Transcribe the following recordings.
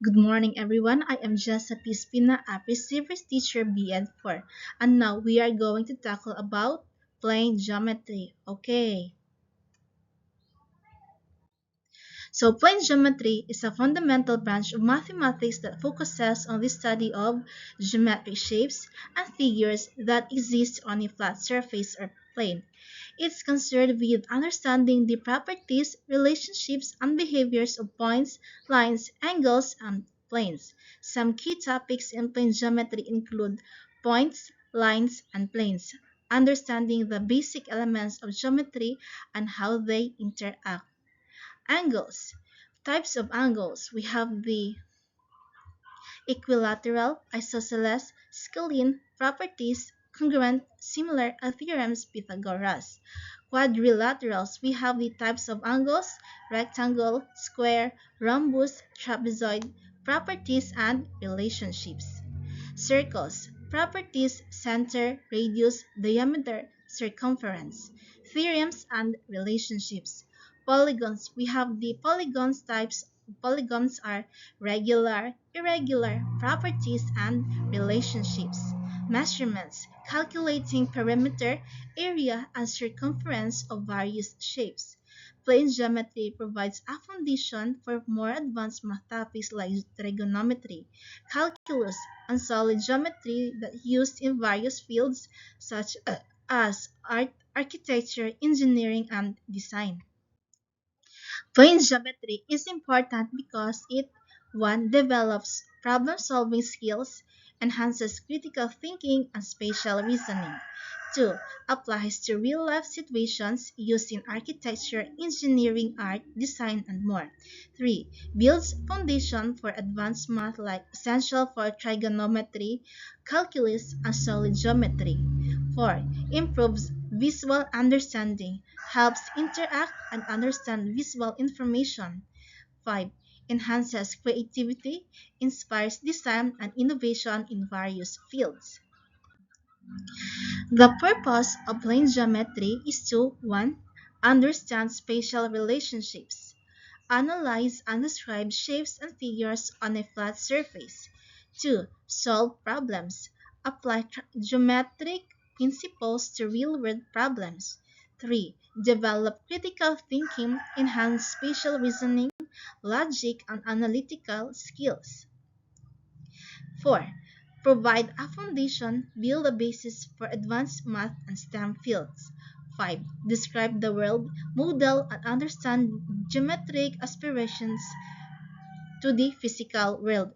Good morning, everyone. I am Jessa Pispina, a Receivers Teacher BN4, and now we are going to tackle about plane geometry. Okay, so plane geometry is a fundamental branch of mathematics that focuses on the study of geometric shapes and figures that exist on a flat surface or plane. It's concerned with understanding the properties, relationships, and behaviors of points, lines, angles, and planes. Some key topics in plane geometry include points, lines, and planes, understanding the basic elements of geometry and how they interact. Angles. Types of angles. We have the equilateral, isosceles, scalene, properties, congruent, similar, and theorems Pythagoras. Quadrilaterals. We have the types of angles, rectangle, square, rhombus, trapezoid, properties, and relationships. Circles. Properties, center, radius, diameter, circumference. Theorems and relationships. Polygons. We have the polygons types. Polygons are regular, irregular, properties, and relationships. Measurements. Calculating perimeter, area, and circumference of various shapes. Plane geometry provides a foundation for more advanced math topics like trigonometry, calculus, and solid geometry that used in various fields such as art, architecture, engineering, and design. Plane geometry is important because it 1. Develops problem-solving skills, enhances critical thinking and spatial reasoning. 2. Applies to real-life situations used in architecture, engineering, art, design, and more. 3. Builds foundation for advanced math like essential for trigonometry, calculus, and solid geometry. 4. Improves visual understanding, helps interact and understand visual information. 5. Enhances creativity, inspires design and innovation in various fields. The purpose of plane geometry is to 1. Understand spatial relationships, analyze and describe shapes and figures on a flat surface. 2. Solve problems, apply geometric principles to real-world problems. 3. Develop critical thinking, enhance spatial reasoning, logic, and analytical skills. 4. Provide a foundation, build a basis for advanced math and STEM fields. 5. Describe the world, model, and understand geometric aspirations to the physical world.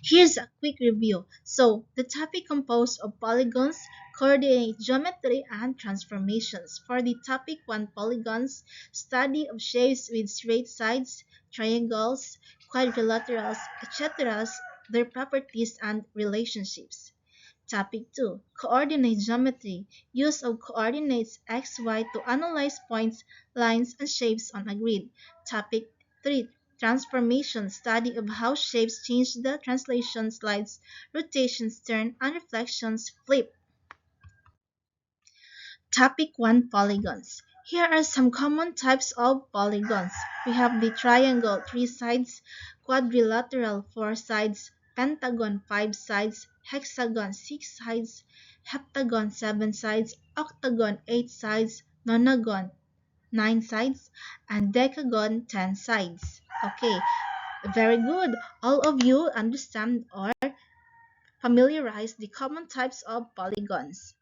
Here's a quick review. So, the topic composed of polygons, coordinate geometry, and transformations. For the topic 1, polygons, study of shapes with straight sides, triangles, quadrilaterals, etc., their properties and relationships. Topic 2, coordinate geometry, use of coordinates x, y to analyze points, lines, and shapes on a grid. Topic 3, transformation, study of how shapes change the translation slides, rotations turn, and reflections flip. Topic 1, polygons. Here are some common types of polygons. We have the triangle, 3 sides, quadrilateral, 4 sides, pentagon, 5 sides, hexagon, 6 sides, heptagon, 7 sides, octagon, 8 sides, nonagon, 9 sides, and decagon, 10 sides. Okay, very good. All of you understand or familiarize the common types of polygons.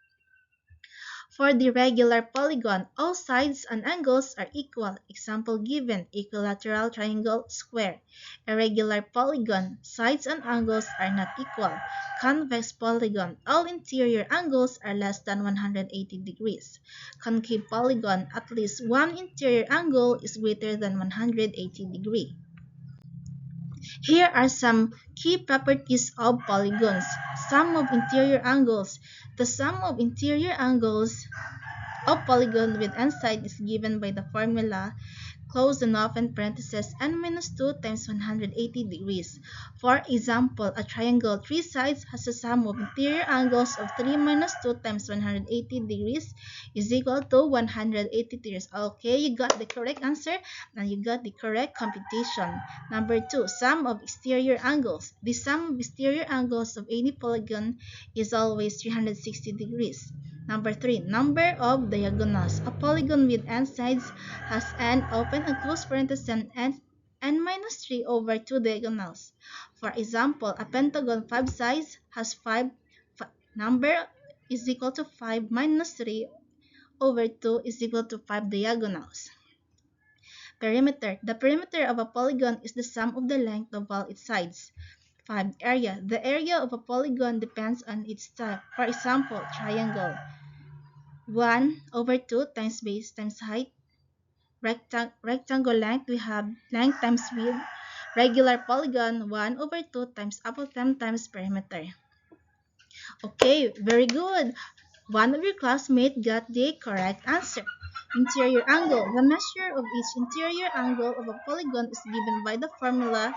For the regular polygon, all sides and angles are equal. Example given, equilateral triangle, square. Irregular polygon, sides and angles are not equal. Convex polygon, all interior angles are less than 180 degrees. Concave polygon, at least one interior angle is greater than 180 degrees. Here are some key properties of polygons. Sum of interior angles. The sum of interior angles of polygon with n side is given by the formula close and open parentheses, n minus 2 times 180 degrees. For example, a triangle 3 sides has a sum of interior angles of 3 minus 2 times 180 degrees is equal to 180 degrees. Okay, you got the correct answer and you got the correct computation. Number 2, sum of exterior angles. The sum of exterior angles of any polygon is always 360 degrees. Number 3, number of diagonals. A polygon with n sides has n open and close parentheses and n minus 3 over 2 diagonals. For example, a pentagon 5 sides has 5 number is equal to 5 minus 3 over 2 is equal to 5 diagonals. Perimeter. The perimeter of a polygon is the sum of the length of all its sides. 5. Area. The area of a polygon depends on its type. For example, triangle. 1 over 2 times base times height. Rectangle length, we have length times width. Regular polygon, 1 over 2 times apothegm times perimeter. Okay, very good. One of your classmates got the correct answer. Interior angle. The measure of each interior angle of a polygon is given by the formula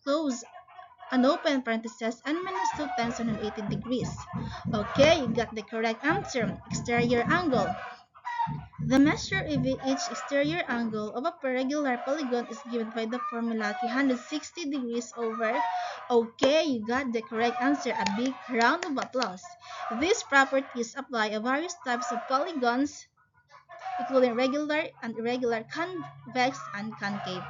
close and open parentheses n minus 2 times 180 degrees. Okay, you got the correct answer. Exterior angle. The measure of each exterior angle of a regular polygon is given by the formula 360 degrees over. Okay, you got the correct answer. A big round of applause. These properties apply to various types of polygons, including regular and irregular, convex and concave.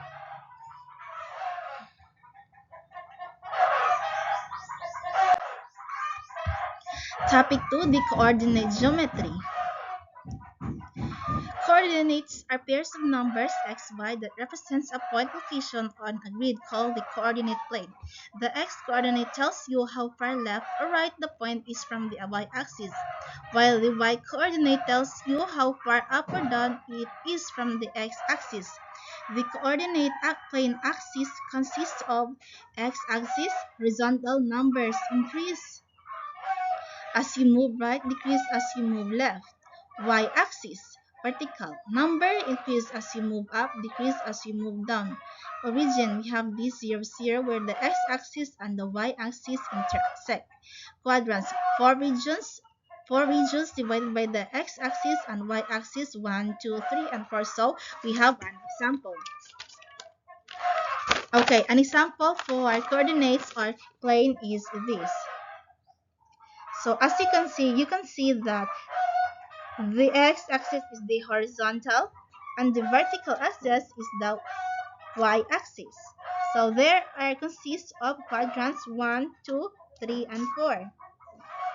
Topic 2, the coordinate geometry. Coordinates are pairs of numbers x, y that represents a point location on a grid called the coordinate plane. The x-coordinate tells you how far left or right the point is from the y-axis, while the y-coordinate tells you how far up or down it is from the x-axis. The coordinate plane axis consists of x-axis, horizontal numbers increase as you move right, decrease as you move left. Y-axis, vertical, number increase as you move up, decrease as you move down. Origin, we have this 0, 0 where the x-axis and the y-axis intersect. Quadrants, four regions divided by the x-axis and y-axis, 1, 2, 3, and 4. So we have an example. Okay, an example for coordinates or plane is this. So as you can see that the x-axis is the horizontal and the vertical axis is the y-axis. So there are consists of quadrants 1, 2, 3, and 4.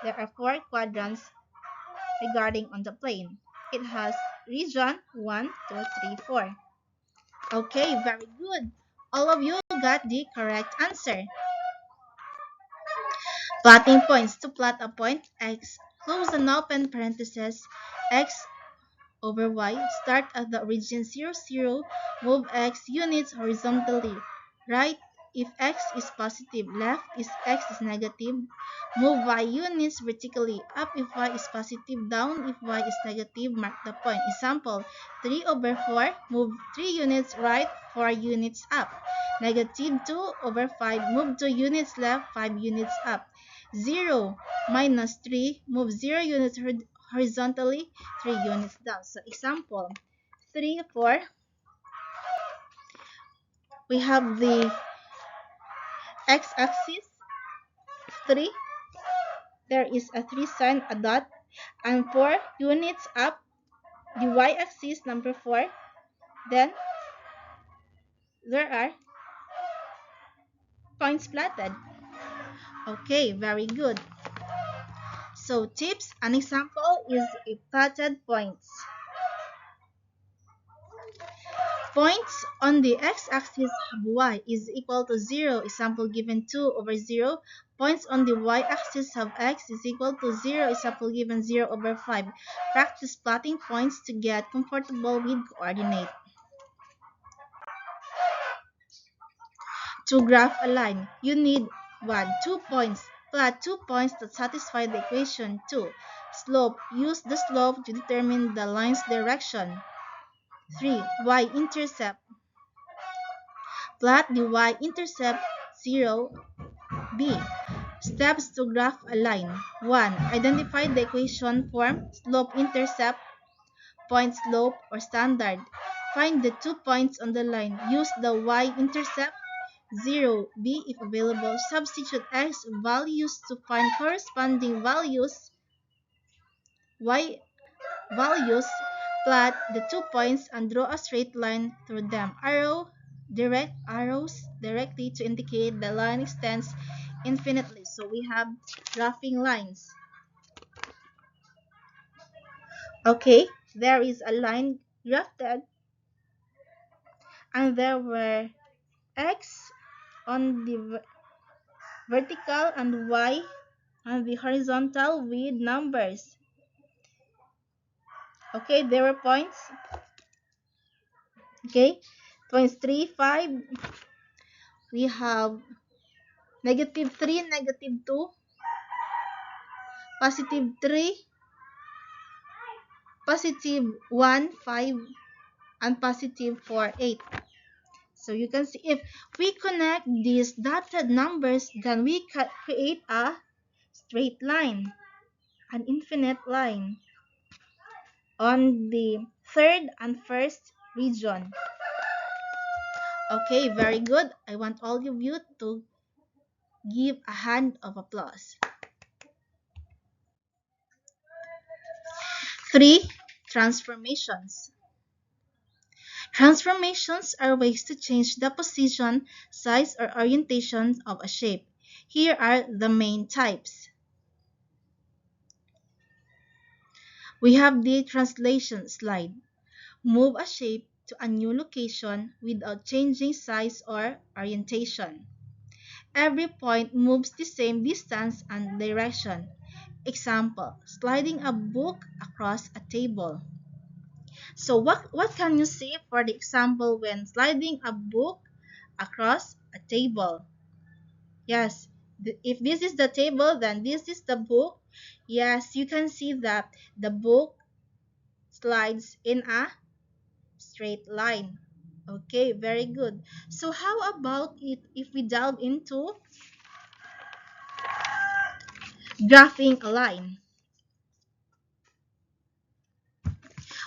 There are 4 quadrants regarding on the plane. It has region 1, 2, 3, 4. Okay, very good. All of you got the correct answer. Plotting points. To plot a point x, close and open parentheses, x over y, start at the origin 0, 0, move x units horizontally, right if x is positive, left if x is negative, move y units vertically, up if y is positive, down if y is negative, mark the point. Example, 3 over 4, move 3 units right, 4 units up. Negative 2 over 5, move 2 units left, 5 units up. 0 minus 3, move 0 units horizontally, 3 units down. So example, 3, 4, we have the x-axis, 3, there is a 3 sign, a dot, and 4 units up, the y-axis, number 4, then there are points plotted. Okay, very good. So tips, an example is a plotted points. Points on the x-axis have y is equal to 0. Example given 2 over 0. Points on the y-axis have x is equal to 0. Example given 0 over 5. Practice plotting points to get comfortable with coordinate. To graph a line, you need 1. 2 points. Plot 2 points that satisfy the equation 2. Slope. Use the slope to determine the line's direction. 3. Y-intercept. Plot the y-intercept 0, B. Steps to graph a line. 1. Identify the equation form slope-intercept, point-slope, or standard. Find the 2 points on the line. Use the y-intercept 0, B if available. Substitute x values to find corresponding values, y values. Plot the 2 points and draw a straight line through them. Direct arrows directly to indicate the line extends infinitely. So we have graphing lines. Okay, there is a line grafted and there were x on the vertical and y on the horizontal with numbers. Okay, there were points. Okay, points 3, 5. We have -3, -2, +3, +1, 5, and +4, 8. So you can see if we connect these dotted numbers, then we can create a straight line, an infinite line on the third and first region. Okay, very good. I want all of you to give a hand of applause. 3. Transformations. Transformations are ways to change the position, size, or orientation of a shape. Here are the main types. We have the translation slide. Move a shape to a new location without changing size or orientation. Every point moves the same distance and direction. Example, sliding a book across a table. So what can you see for the example when sliding a book across a table? Yes, if this is the table, then this is the book. Yes, you can see that the book slides in a straight line. Okay, very good. So how about it if we delve into graphing a line?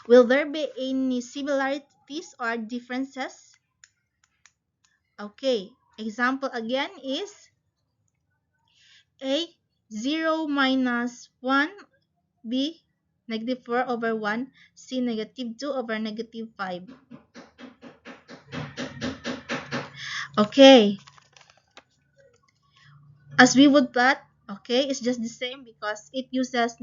Will there be any similarities or differences? Okay, example again is A, 0 minus 1, B, -4/1, C, -2/5. Okay, as we would plot, okay, it's just the same because it uses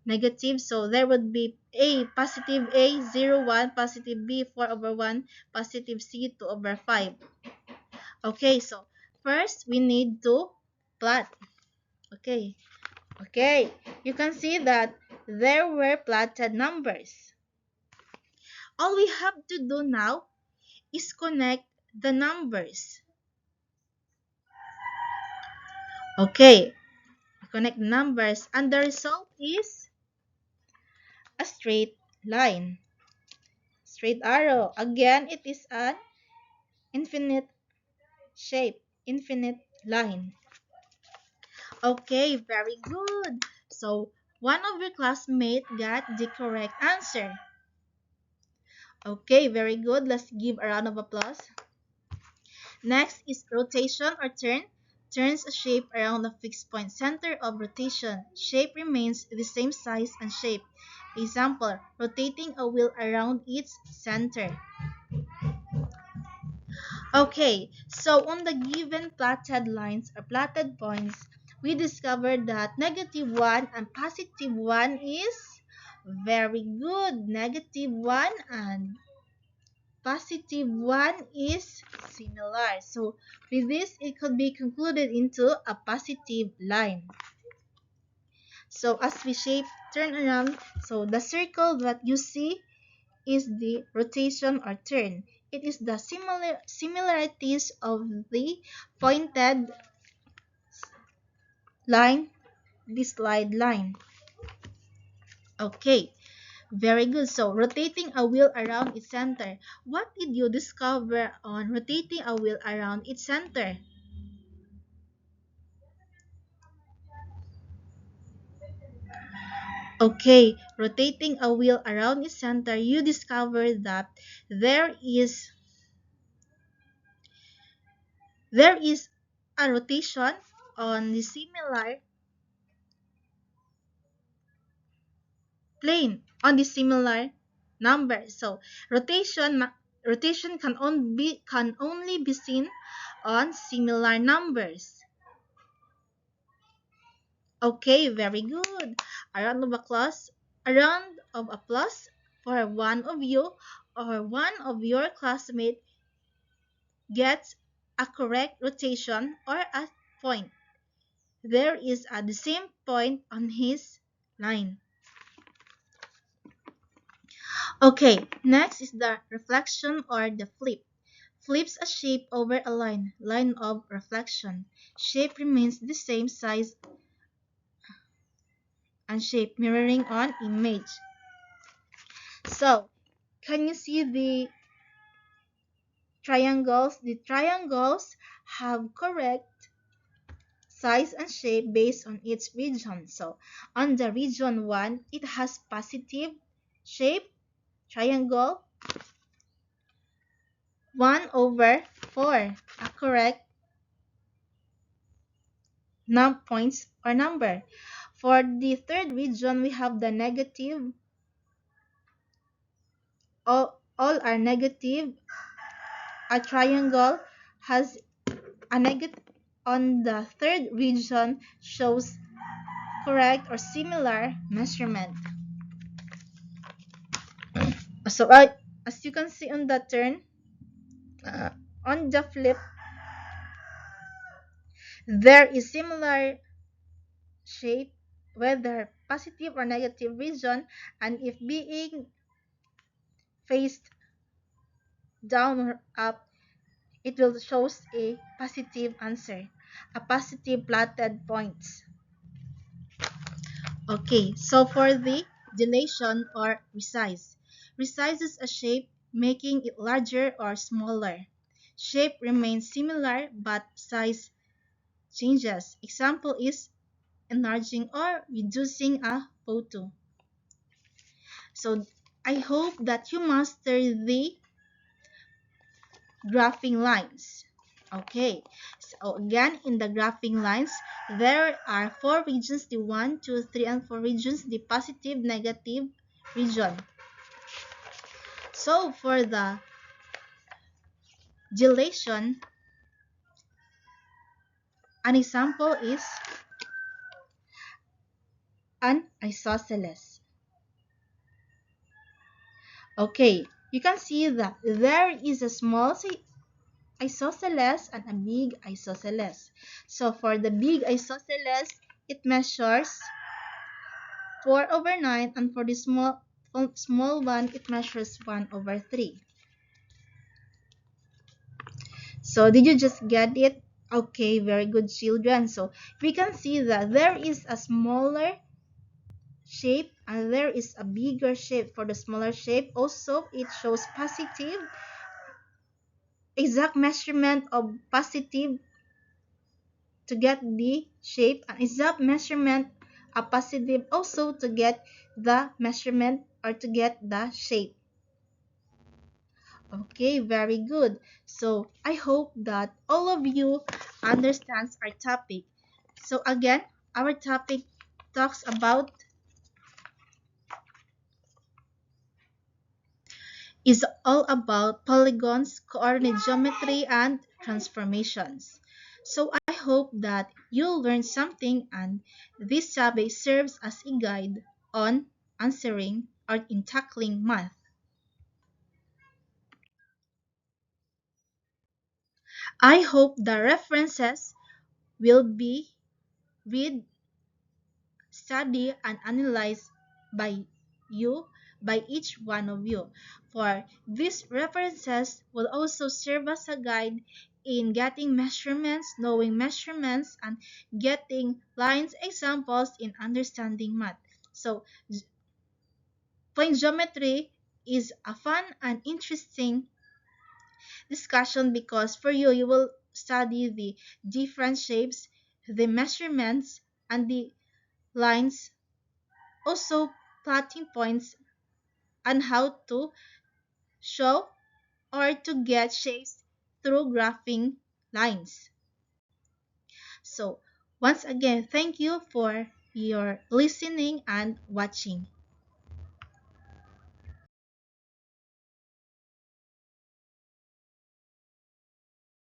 negative. So there would be A, positive A, 0, 1, positive B, 4/1, positive C, 2/5. Okay, so first we need to plot. Okay, okay, you can see that there were plotted numbers. All we have to do now is connect the numbers. Okay, connect numbers and the result is a straight line. Straight arrow. Again, it is an infinite shape, infinite line. Okay, very good. So, one of your classmates got the correct answer. Okay, very good. Let's give a round of applause. Next is rotation or turn. Turns a shape around a fixed point. Center of rotation. Shape remains the same size and shape. Example, rotating a wheel around its center. Okay, so on the given plotted lines or plotted points, we discovered that -1 and +1 is very good. -1 and +1 is similar. So with this, it could be concluded into a positive line. So as we shape turn around, so the circle that you see is the rotation or turn. It is the similarities of the pointed line, the slide line. Okay, Very good. So, rotating a wheel around its center. What did you discover on rotating a wheel around its center? Okay, rotating a wheel around its center, you discover that there is there is a rotation on the similar plane on the similar number. So, rotation can only be seen on similar numbers. Okay, very good. A round of applause. A round of applause for one of you or one of your classmates gets a correct rotation or a point. There is at the same point on his line. Okay, next is the reflection or the flip. Flips a shape over a line of reflection. Shape remains the same size and shape mirroring on image. So, can you see the triangles? The triangles have correct size and shape based on its region. So, on the region 1, it has positive shape, triangle, 1 over 4, a correct points or number. For the third region, we have the negative. All are negative. A triangle has a negative on the third region shows correct or similar measurement. So as you can see on the turn, uh, on the flip, there is similar shape whether positive or negative region, and if being faced down or up, it will shows a positive answer, a positive plotted points. Okay, so for the dilation or resize. Resizes a shape, making it larger or smaller. Shape remains similar but size changes. Example is enlarging or reducing a photo. So I hope that you master the graphing lines. Okay, so again, in the graphing lines, there are 4 regions, the 1, 2, 3, and 4 regions, the positive, negative region. So for the dilation, an example is an isosceles. Okay, you can see that there is a small isosceles and a big isosceles. So for the big isosceles, it measures 4 over 9, and for the small one, it measures 1 over 3. So did you just get it? Okay, very good, children. So we can see that there is a smaller shape and there is a bigger shape. For the smaller shape, also it shows positive, exact measurement of positive to get the shape, and exact measurement a positive also to get the measurement or to get the shape. Okay, very good. So I hope that all of you understands our topic. So again, our topic talks about is all about polygons, coordinate geometry, and transformations. So I hope that you'll learn something, and this topic serves as a guide on answering or in tackling math. I hope the references will be read, study, and analyze by you, by each one of you. For these references will also serve as a guide in getting measurements, knowing measurements, and getting lines examples in understanding math. So Point geometry is a fun and interesting discussion because for you, you will study the different shapes, the measurements, and the lines, also plotting points, and how to show or to get shapes through graphing lines. So, once again, thank you for your listening and watching.